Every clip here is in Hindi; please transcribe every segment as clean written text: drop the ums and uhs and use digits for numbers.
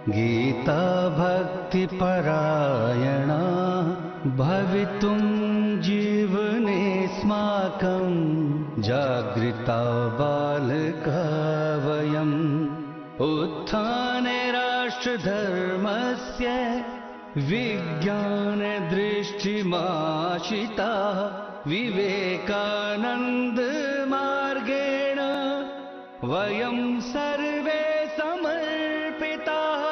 गीता भक्तिपरायणा भवितुं जीवनेऽस्माकं जागृता बालका वयम् उत्थाने राष्ट्रधर्मस्य विज्ञानदृष्टिमाशिता विवेकानन्दमार्गेण वयं सर्वे समर्पिताः।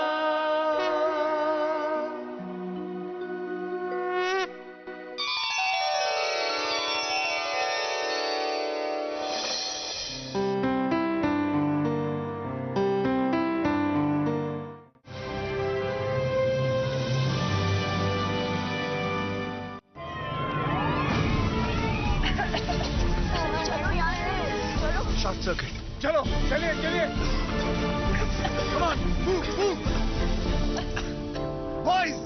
Short circuit. चलो चलिए चलिए। Come on, move, move. Boys!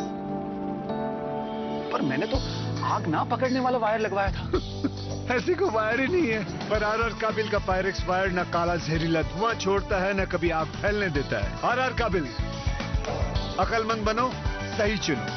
पर मैंने तो आग ना पकड़ने वाला वायर लगवाया था। ऐसी कोई वायर ही नहीं है। पर आर काबिल का पायरेक्स वायर न काला जहरीला धुआं छोड़ता है न कभी आग फैलने देता है। आर काबिल, अकलमंद बनो, सही चुनो।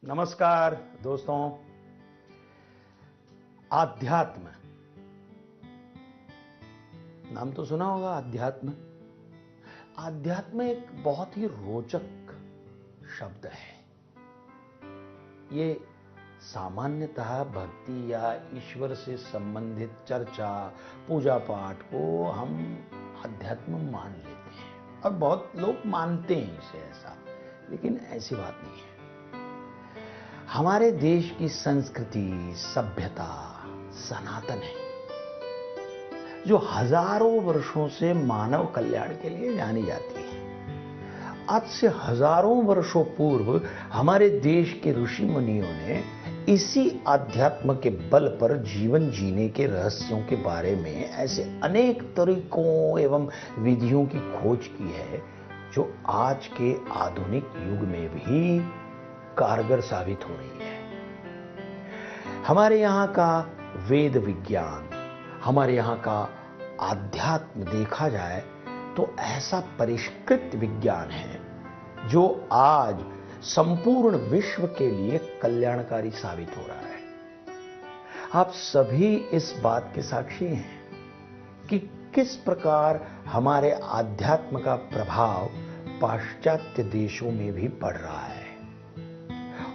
नमस्कार दोस्तों। आध्यात्म नाम तो सुना होगा। आध्यात्म एक बहुत ही रोचक शब्द है। ये सामान्यतः भक्ति या ईश्वर से संबंधित चर्चा, पूजा पाठ को हम अध्यात्म मान लेते हैं और बहुत लोग मानते हैं इसे ऐसा, लेकिन ऐसी बात नहीं है। हमारे देश की संस्कृति, सभ्यता सनातन है, जो हजारों वर्षों से मानव कल्याण के लिए जानी जाती है। आज से हजारों वर्षों पूर्व हमारे देश के ऋषि मुनियों ने इसी अध्यात्म के बल पर जीवन जीने के रहस्यों के बारे में ऐसे अनेक तरीकों एवं विधियों की खोज की है, जो आज के आधुनिक युग में भी कारगर साबित हो रही है। हमारे यहाँ का वेद विज्ञान, हमारे यहाँ का आध्यात्म देखा जाए तो ऐसा परिष्कृत विज्ञान है जो आज संपूर्ण विश्व के लिए कल्याणकारी साबित हो रहा है। आप सभी इस बात के साक्षी हैं कि किस प्रकार हमारे आध्यात्म का प्रभाव पाश्चात्य देशों में भी पड़ रहा है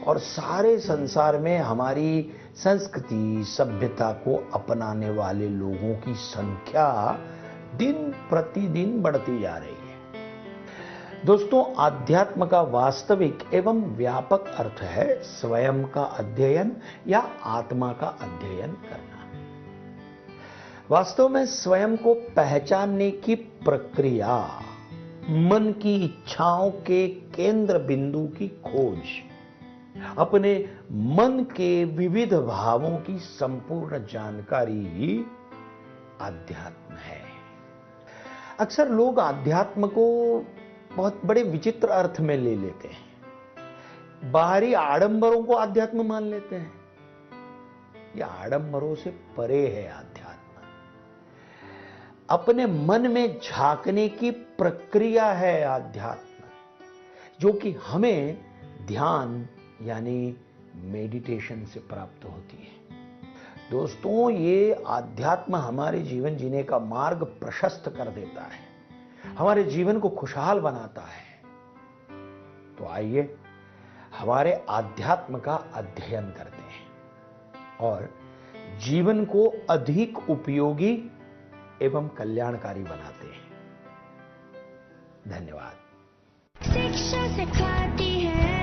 और सारे संसार में हमारी संस्कृति, सभ्यता को अपनाने वाले लोगों की संख्या दिन प्रतिदिन बढ़ती जा रही है। दोस्तों, आध्यात्म का वास्तविक एवं व्यापक अर्थ है स्वयं का अध्ययन या आत्मा का अध्ययन करना। वास्तव में स्वयं को पहचानने की प्रक्रिया, मन की इच्छाओं के केंद्र बिंदु की खोज, अपने मन के विविध भावों की संपूर्ण जानकारी ही आध्यात्म है। अक्सर लोग आध्यात्म को बहुत बड़े विचित्र अर्थ में ले लेते हैं। बाहरी आडंबरों को आध्यात्म मान लेते हैं। यह आडंबरों से परे है आध्यात्म। अपने मन में झांकने की प्रक्रिया है आध्यात्म, जो कि हमें ध्यान यानी मेडिटेशन से प्राप्त होती है। दोस्तों, ये आध्यात्म हमारे जीवन जीने का मार्ग प्रशस्त कर देता है, हमारे जीवन को खुशहाल बनाता है। तो आइए हमारे आध्यात्म का अध्ययन करते हैं और जीवन को अधिक उपयोगी एवं कल्याणकारी बनाते हैं। धन्यवाद। शिक्षा सिखाती है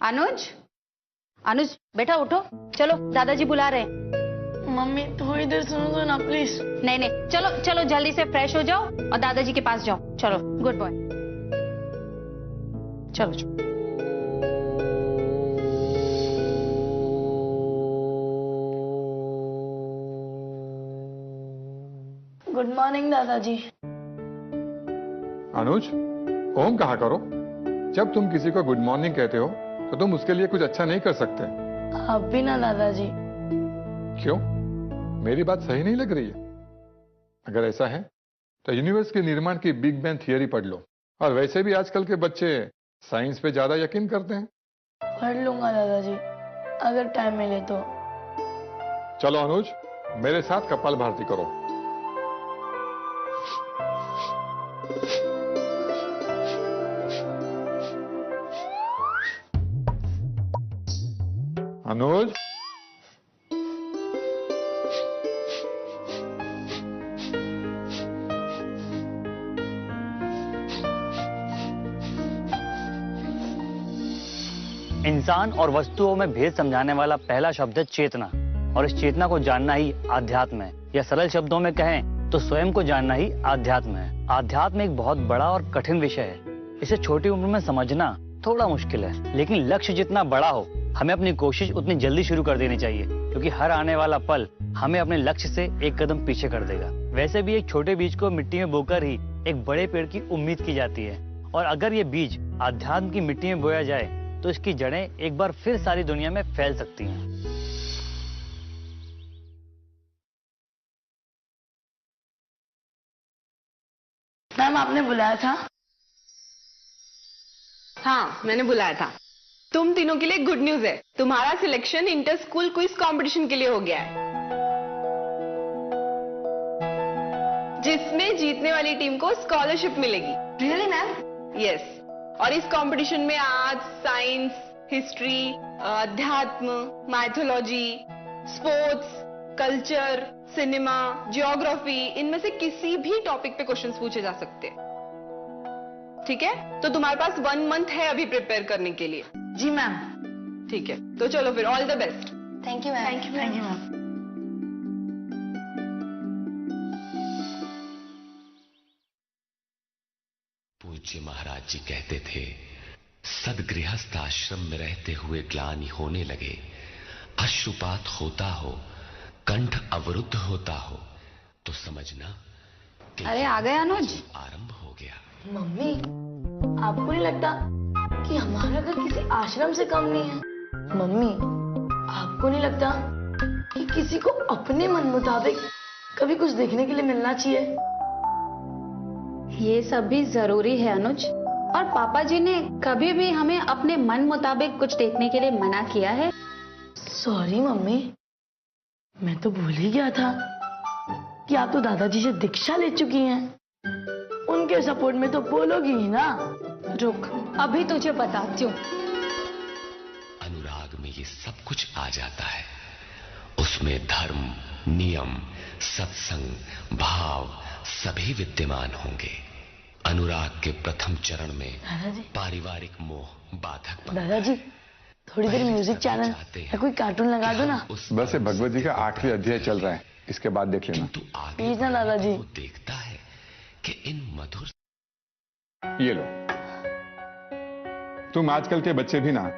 अनुज, अनुज बेटा उठो, चलो दादाजी बुला रहे हैं। मम्मी थोड़ी देर सुनो तो ना प्लीज। नहीं नहीं, चलो चलो जल्दी से फ्रेश हो जाओ और दादाजी के पास जाओ। चलो, गुड बॉय। चलो चलो। गुड मॉर्निंग दादाजी। अनुज, ओम कहा करो। जब तुम किसी को गुड मॉर्निंग कहते हो तो तुम उसके लिए कुछ अच्छा नहीं कर सकते। आप भी ना दादाजी। क्यों? मेरी बात सही नहीं लग रही है? अगर ऐसा है तो यूनिवर्स के निर्माण की बिग बैंग थियरी पढ़ लो। और वैसे भी आजकल के बच्चे साइंस पे ज्यादा यकीन करते हैं। पढ़ लूंगा दादाजी, अगर टाइम मिले तो। चलो अनुज, मेरे साथ कपालभाति करो। अनुज, इंसान और वस्तुओं में भेद समझाने वाला पहला शब्द है चेतना, और इस चेतना को जानना ही आध्यात्म है। या सरल शब्दों में कहें तो स्वयं को जानना ही आध्यात्म है। आध्यात्म एक बहुत बड़ा और कठिन विषय है। इसे छोटी उम्र में समझना थोड़ा मुश्किल है, लेकिन लक्ष्य जितना बड़ा हो हमें अपनी कोशिश उतनी जल्दी शुरू कर देनी चाहिए, क्योंकि हर आने वाला पल हमें अपने लक्ष्य से एक कदम पीछे कर देगा। वैसे भी एक छोटे बीज को मिट्टी में बोकर ही एक बड़े पेड़ की उम्मीद की जाती है, और अगर ये बीज आध्यात्म की मिट्टी में बोया जाए तो इसकी जड़ें एक बार फिर सारी दुनिया में फैल सकती हैं। मैम आपने बुलाया था? हाँ, मैंने बुलाया था। तुम तीनों के लिए गुड न्यूज है, तुम्हारा selection inter school quiz competition के लिए हो गया है, जिसमें जीतने वाली टीम को स्कॉलरशिप मिलेगी। Really ma'am? यस। और इस कंपटीशन में आर्ट, साइंस, हिस्ट्री, अध्यात्म, mythology, sports, culture, cinema, geography, इनमें से किसी भी टॉपिक पे क्वेश्चंस पूछे जा सकते हैं। ठीक है, तो तुम्हारे पास 1 मंथ है अभी प्रिपेयर करने के लिए। जी मैम। ठीक है, तो चलो फिर, all the best. Thank you ma'am. Thank you ma'am. पूज्य महाराज जी कहते थे, सदगृहस्थ आश्रम में रहते हुए ग्लानि होने लगे, अश्रुपात होता हो, कंठ अवरुद्ध होता हो, तो समझना कि अरे आ गए अनुज। आरंभ हो गया। मम्मी, आपको नहीं लगता कि हमारा घर किसी आश्रम से कम नहीं है? मम्मी, आपको नहीं लगता कि किसी को अपने मन मुताबिक कभी कुछ देखने के लिए मिलना चाहिए? ये सब भी जरूरी है अनुज, और पापा जी ने कभी भी हमें अपने मन मुताबिक कुछ देखने के लिए मना किया है? सॉरी मम्मी, मैं तो भूल ही गया था कि आप तो दादाजी से दीक्षा ले चुकी हैं। उनके सपोर्ट में तो बोलोगी ही ना। रुक, अभी तुझे बताती हूँ। अनुराग में ये सब कुछ आ जाता है। उसमें धर्म, नियम, सत्संग, भाव सभी विद्यमान होंगे। अनुराग के प्रथम चरण में पारिवारिक मोह बाधक बनता है। दादाजी, थोड़ी देर म्यूजिक चैनल या कोई कार्टून लगा दो ना। बस ये भगवत जी का आखिरी अध्याय चल रहा है, इसके बाद देख लेना। किंतु आगे प्लीज ना दादाजी। वो देखता है कि इन मधुर। ये लो, तुम आजकल के बच्चे भी ना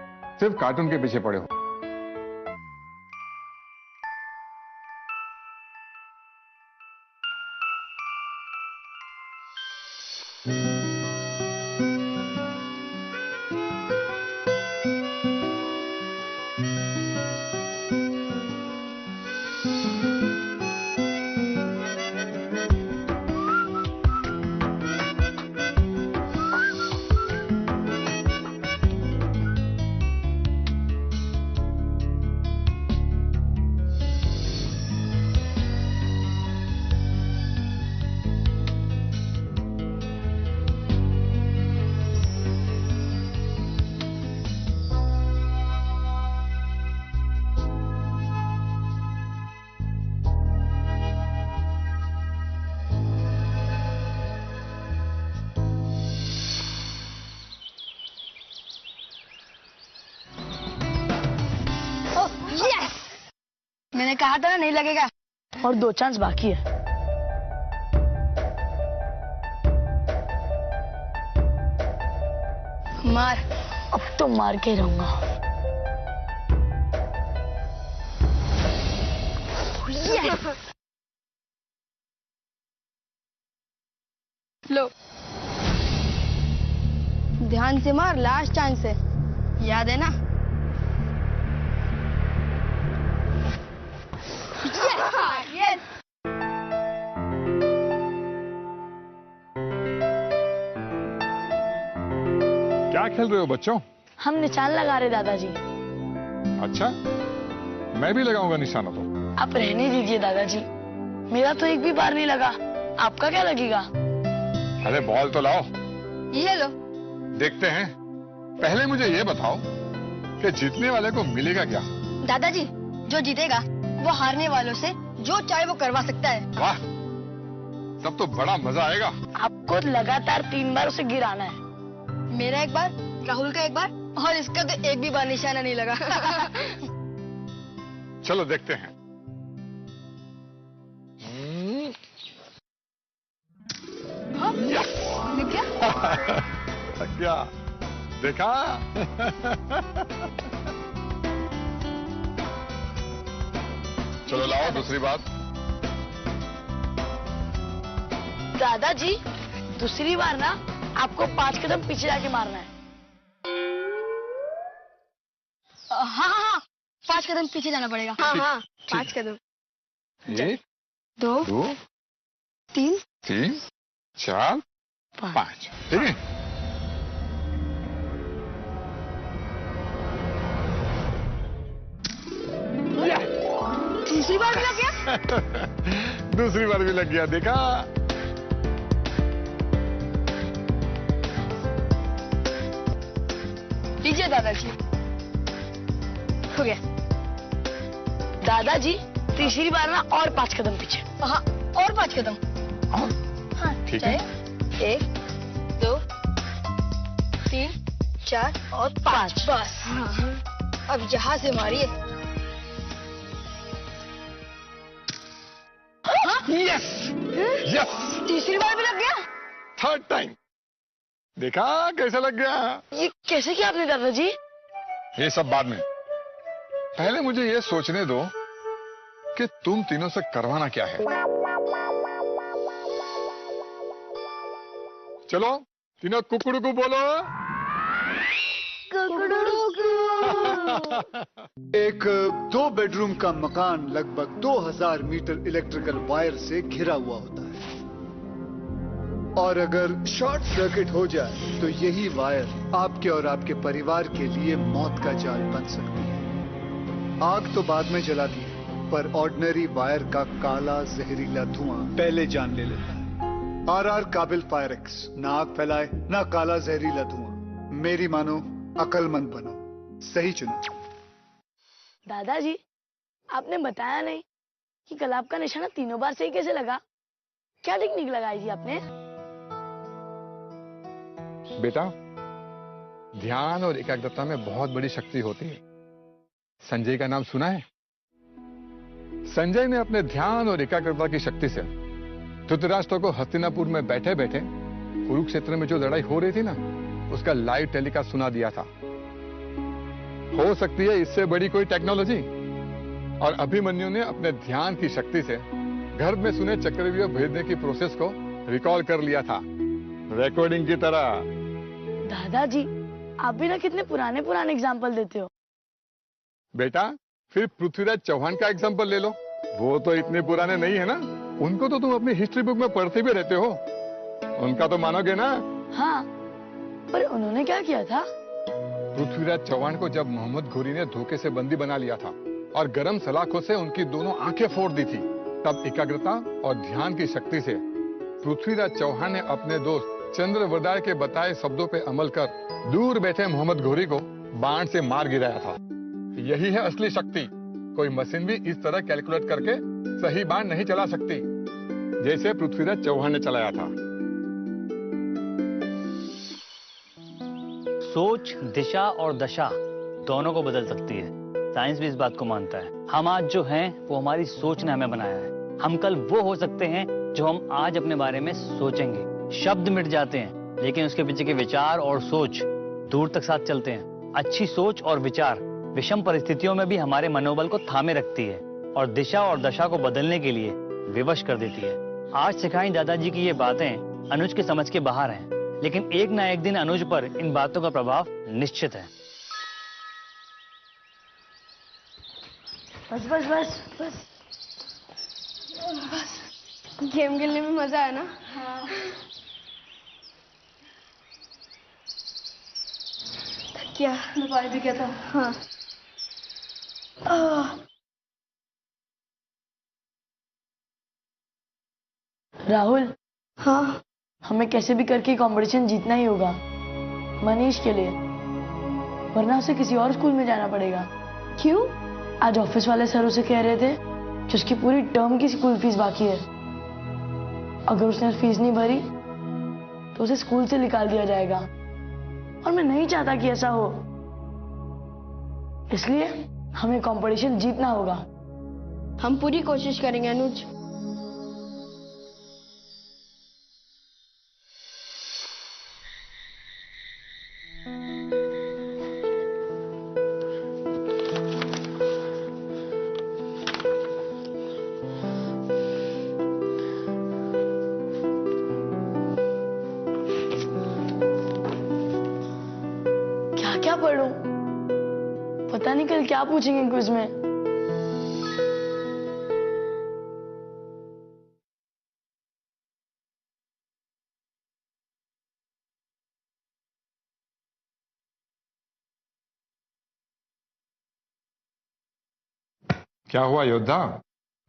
सिर्फ कार्टून के पीछे पड़े हो। कहा था ना नहीं लगेगा। और 2 चांस बाकी है। मार, अब तो मार के रहूंगा। लो, ध्यान से मार, लास्ट चांस है, याद है ना? यस। क्या खेल रहे हो बच्चों? हम निशान लगा रहे दादाजी। अच्छा, मैं भी लगाऊंगा निशाना तो। आप रहने दीजिए दादाजी, मेरा तो एक भी बार नहीं लगा, आपका क्या लगेगा? अरे बॉल तो लाओ। ये लो। देखते हैं। पहले मुझे ये बताओ कि जीतने वाले को मिलेगा क्या? दादाजी, जो जीतेगा वो हारने वालों से जो चाहे वो करवा सकता है। वाह, तब तो बड़ा मजा आएगा। आपको लगातार 3 बार उसे गिराना है। मेरा एक बार, राहुल का एक बार, और इसका तो एक भी बार निशाना नहीं लगा। चलो देखते हैं। क्या देखा? चलो लाओ दूसरी बात। दादाजी, दूसरी बार ना आपको 5 कदम पीछे जाके मारना है। हाँ, 5 कदम पीछे जाना पड़ेगा। हाँ, 5 कदम। 1 2 3 4 5। ठीक है। तीसरी बार भी लग गया। दूसरी बार भी लग गया, देखा? लीजिए दादाजी, हो गया। दादाजी, तीसरी बार ना और 5 कदम पीछे। हाँ, और 5 कदम। हाँ, ठीक है। 1 2 3 4 और 5 बस। अब यहाँ से मारिए। Yes, yes. तीसरी बार भी लग गया। 3rd time. देखा कैसा लग गया? ये कैसे किया आपने दादाजी? ये सब बाद में, पहले मुझे ये सोचने दो कि तुम तीनों से करवाना क्या है। चलो तीनों कुकड़ू बोलो। एक 2 बेडरूम का मकान लगभग 2000 मीटर इलेक्ट्रिकल वायर से घिरा हुआ होता है, और अगर शॉर्ट सर्किट हो जाए तो यही वायर आपके और आपके परिवार के लिए मौत का जाल बन सकती है। आग तो बाद में जलाती है, पर ऑर्डिनरी वायर का काला जहरीला धुआं पहले जान ले लेता है। आरआर काबिल फायरक्स, ना आग फैलाए ना काला जहरीला धुआं। मेरी मानो, अकलमंद बनो, सही चुनो। दादाजी, आपने बताया नहीं कि कल आपका निशाना 3 बार सही कैसे लगा? क्या टेक्निक लगाई थी आपने? बेटा, ध्यान और एकाग्रता में बहुत बड़ी शक्ति होती है। संजय का नाम सुना है? संजय ने अपने ध्यान और एकाग्रता की शक्ति से धृतराष्ट्र को हस्तिनापुर में बैठे बैठे कुरुक्षेत्र में जो लड़ाई हो रही थी ना, उसका लाइव टेलीकास्ट सुना दिया था। हो सकती है इससे बड़ी कोई टेक्नोलॉजी। और अभिमन्यु ने अपने ध्यान की शक्ति से गर्भ में सुने चक्रव्यूह भेजने की प्रोसेस को रिकॉल कर लिया था, रिकॉर्डिंग की तरह। दादाजी, आप भी ना कितने पुराने पुराने एग्जाम्पल देते हो। बेटा, फिर पृथ्वीराज चौहान का एग्जाम्पल ले लो, वो तो इतने पुराने नहीं है ना। उनको तो तुम अपनी हिस्ट्री बुक में पढ़ते भी रहते हो, उनका तो मानोगे ना? हाँ, पर उन्होंने क्या किया था? पृथ्वीराज चौहान को जब मोहम्मद घोरी ने धोखे से बंदी बना लिया था और गरम सलाखों से उनकी दोनों आंखें फोड़ दी थी, तब एकाग्रता और ध्यान की शक्ति से पृथ्वीराज चौहान ने अपने दोस्त चंद्रवरदाय के बताए शब्दों पे अमल कर दूर बैठे मोहम्मद घोरी को बाण से मार गिराया था। यही है असली शक्ति। कोई मशीन भी इस तरह कैलकुलेट करके सही बाण नहीं चला सकती जैसे पृथ्वीराज चौहान ने चलाया था। सोच दिशा और दशा दोनों को बदल सकती है। साइंस भी इस बात को मानता है। हम आज जो हैं वो हमारी सोच ने हमें बनाया है। हम कल वो हो सकते हैं जो हम आज अपने बारे में सोचेंगे। शब्द मिट जाते हैं लेकिन उसके पीछे के विचार और सोच दूर तक साथ चलते हैं। अच्छी सोच और विचार विषम परिस्थितियों में भी हमारे मनोबल को थामे रखती है और दिशा और दशा को बदलने के लिए विवश कर देती है। आज सिखाई दादाजी की ये बातें अनुज के समझ के बाहर हैं, लेकिन एक ना एक दिन अनुज पर इन बातों का प्रभाव निश्चित है। बस बस बस बस बस गेम खेलने में मजा आया ना? हाँ। क्या दवाई भी क्या था? हाँ। राहुल, हाँ हमें कैसे भी करके कंपटीशन जीतना ही होगा मनीष के लिए, वरना उसे किसी और स्कूल में जाना पड़ेगा। क्यों? आज ऑफिस वाले सर उसे कह रहे थे कि उसकी पूरी टर्म की स्कूल फीस बाकी है। अगर उसने फीस नहीं भरी तो उसे स्कूल से निकाल दिया जाएगा और मैं नहीं चाहता कि ऐसा हो। इसलिए हमें कंपटीशन जीतना होगा। हम पूरी कोशिश करेंगे अनुज। क्या पढ़ूं? पता नहीं कल क्या पूछेंगे क्विज में। क्या हुआ योद्धा,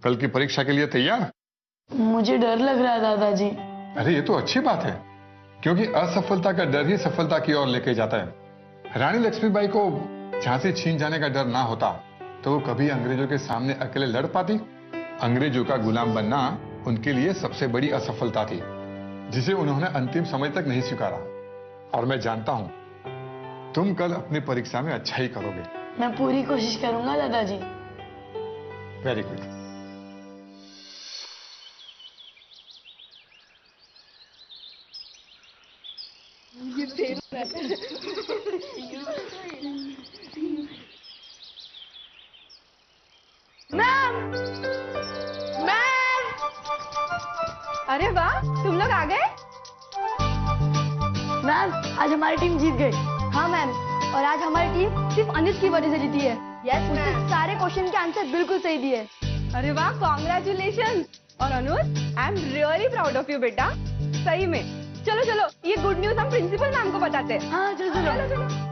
कल की परीक्षा के लिए तैयार? मुझे डर लग रहा है दादाजी। अरे ये तो अच्छी बात है, क्योंकि असफलता का डर ही सफलता की ओर लेके जाता है। रानी लक्ष्मीबाई को झांसी छीन जाने का डर ना होता तो वो कभी अंग्रेजों के सामने अकेले लड़ पाती। अंग्रेजों का गुलाम बनना उनके लिए सबसे बड़ी असफलता थी, जिसे उन्होंने अंतिम समय तक नहीं स्वीकारा। और मैं जानता हूं तुम कल अपनी परीक्षा में अच्छा ही करोगे। मैं पूरी कोशिश करूंगा दादाजी। Very good. मैम, मैम, अरे वाह, तुम लोग आ गए। मैम, आज हमारी टीम जीत गई। हाँ मैम, और आज हमारी टीम सिर्फ अनुज की वजह से जीती है। यस उसने मैम। सारे क्वेश्चन के आंसर बिल्कुल सही दिए। अरे वाह, कॉन्ग्रेचुलेशन। और Anuj, I am really proud of you बेटा, सही में। चलो चलो, ये गुड न्यूज हम प्रिंसिपल मैम को बताते हैं। हाँ चलो चलो। चलो चलो।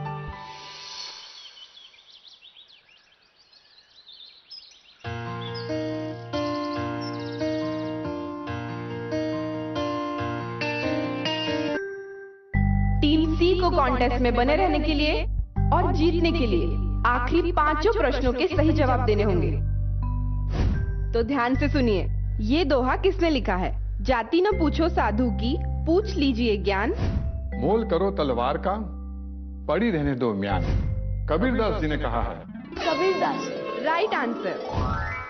टीम सी को कॉन्टेस्ट में बने रहने के लिए और जीतने के लिए आखिरी 5 प्रश्नों के सही जवाब देने होंगे। तो ध्यान से सुनिए, ये दोहा किसने लिखा है? जाति न पूछो साधु की, पूछ लीजिए ज्ञान। मोल करो तलवार का, पड़ी रहने दो म्यान। कबीरदास जी ने कहा है। कबीरदास। Right answer.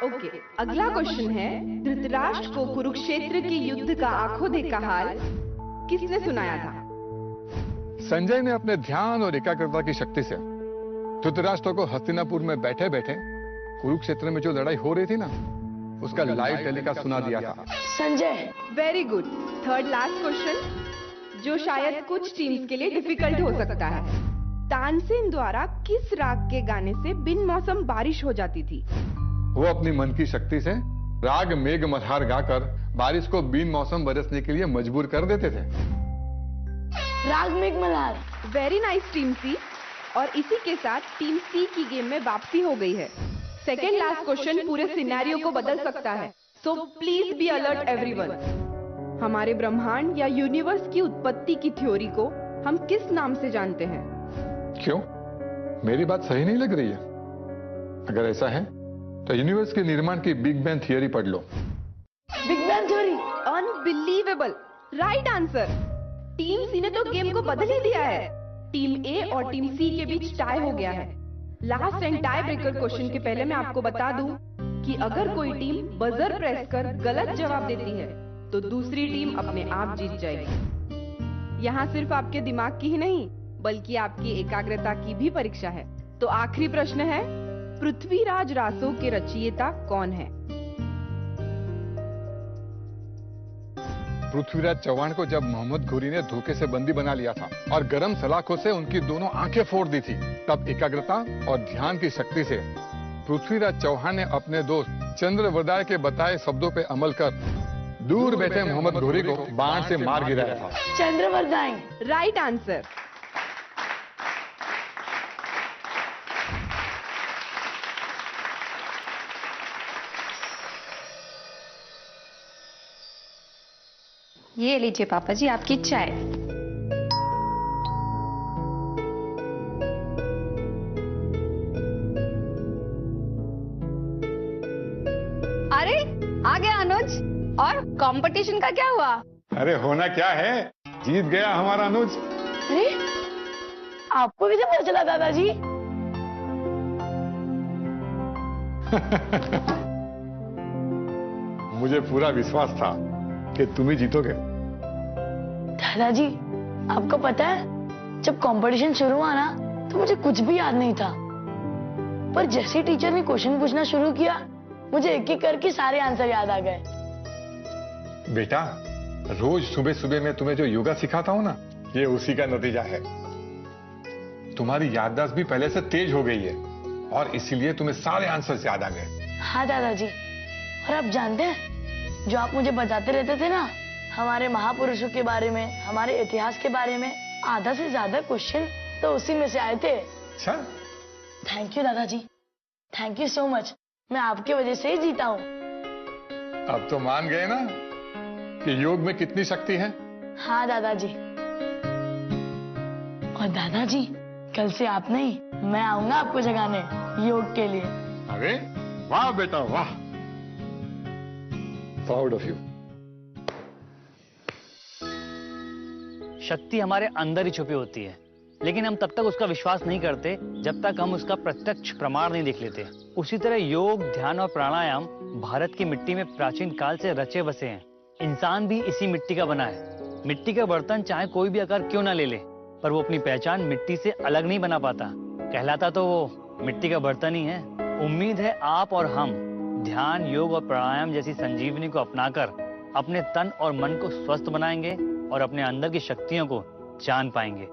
ओके, अगला क्वेश्चन है, धृतराष्ट्र को कुरुक्षेत्र के युद्ध का आंखों देखा हाल किसने सुनाया था? संजय ने अपने ध्यान और एकाग्रता की शक्ति से धृतराष्ट्र को हस्तिनापुर में बैठे बैठे कुरुक्षेत्र में जो लड़ाई हो रही थी ना, उसका लाइव टेलीकास्ट सुना दिया था। Sanjay. Very good. Third last question, जो शायद कुछ टीम्स के लिए डिफिकल्ट हो सकता है। तानसेन द्वारा किस राग के गाने से बिन मौसम बारिश हो जाती थी? वो अपनी मन की शक्ति से राग मेघ मल्हार गाकर बारिश को बिन मौसम बरसने के लिए मजबूर कर देते थे। राग मेघ मल्हार। वेरी नाइस टीम सी। और इसी के साथ टीम सी की गेम में वापसी हो गई है। सेकेंड लास्ट क्वेश्चन पूरे सिनेरियो को बदल सकता है, so please be alert everyone. हमारे ब्रह्मांड या यूनिवर्स की उत्पत्ति की थ्योरी को हम किस नाम से जानते हैं? क्यों, मेरी बात सही नहीं लग रही है? अगर ऐसा है तो यूनिवर्स के निर्माण की बिग बैंग थियरी पढ़ लो। Big bang theory. Unbelievable. Right answer. Team C ने तो गेम को बदल ही दिया है। टीम ए और टीम सी के बीच टाई हो गया है। Last and tie breaker question के पहले मैं आपको बता दूं कि अगर कोई टीम बजर प्रेस कर गलत जवाब देती है तो दूसरी टीम अपने आप जीत जाएगी। यहाँ सिर्फ आपके दिमाग की ही नहीं बल्कि आपकी एकाग्रता की भी परीक्षा है। तो आखिरी प्रश्न है, पृथ्वीराज रासो के रचयिता कौन है? पृथ्वीराज चौहान को जब मोहम्मद घोरी ने धोखे से बंदी बना लिया था और गरम सलाखों से उनकी दोनों आंखें फोड़ दी थी, तब एकाग्रता और ध्यान की शक्ति से पृथ्वीराज चौहान ने अपने दोस्त चंद्रवरदाय के बताए शब्दों पे अमल कर दूर बैठे मोहम्मद घोरी को बाण से मार गिराया था। चंद्रवरदाय राइट आंसर। ये लीजिए पापा जी आपकी चाय। अरे आ गया अनुज। और कंपटीशन का क्या हुआ? अरे होना क्या है, जीत गया हमारा अनुज। अरे आपको कैसे पता चला दादाजी? मुझे पूरा विश्वास था कि तुम ही जीतोगे। दादाजी आपको पता है जब कंपटीशन शुरू हुआ ना तो मुझे कुछ भी याद नहीं था, पर जैसे टीचर ने क्वेश्चन पूछना शुरू किया मुझे एक एक करके सारे आंसर याद आ गए। बेटा, रोज सुबह सुबह मैं तुम्हें जो योगा सिखाता हूँ ना, ये उसी का नतीजा है। तुम्हारी याददाश्त भी पहले से तेज हो गई है और इसीलिए तुम्हें सारे आंसर याद आ गए। हाँ दादाजी, और आप जानते हैं जो आप मुझे बताते रहते थे ना हमारे महापुरुषों के बारे में, हमारे इतिहास के बारे में, आधा से ज्यादा क्वेश्चन तो उसी में से आए थे। अच्छा, थैंक यू दादाजी, थैंक यू सो मच। मैं आपकी वजह से ही जीता हूँ। अब तो मान गए ना कि योग में कितनी शक्ति है। हाँ दादाजी। और दादाजी कल से आप नहीं, मैं आऊंगा आपको जगाने योग के लिए। अरे वाह बेटा वाह, प्राउड ऑफ यू। शक्ति हमारे अंदर ही छुपी होती है, लेकिन हम तब तक उसका विश्वास नहीं करते जब तक हम उसका प्रत्यक्ष प्रमाण नहीं देख लेते। उसी तरह योग, ध्यान और प्राणायाम भारत की मिट्टी में प्राचीन काल से रचे बसे हैं। इंसान भी इसी मिट्टी का बना है। मिट्टी का बर्तन चाहे कोई भी आकार क्यों ना ले ले, पर वो अपनी पहचान मिट्टी से अलग नहीं बना पाता। कहलाता तो वो मिट्टी का बर्तन ही है। उम्मीद है आप और हम ध्यान, योग और प्राणायाम जैसी संजीवनी को अपनाकर अपने तन और मन को स्वस्थ बनाएंगे और अपने अंदर की शक्तियों को जान पाएंगे।